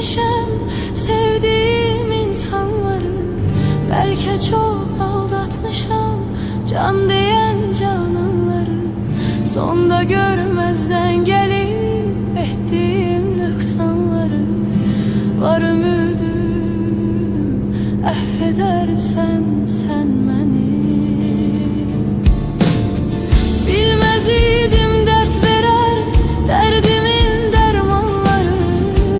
etmişəm sevdiğim insanları. Belki çok aldatmışam can diyen cananları. Sonda görmezden gelip ettiğim nöksanları. Var ümidim affedersen.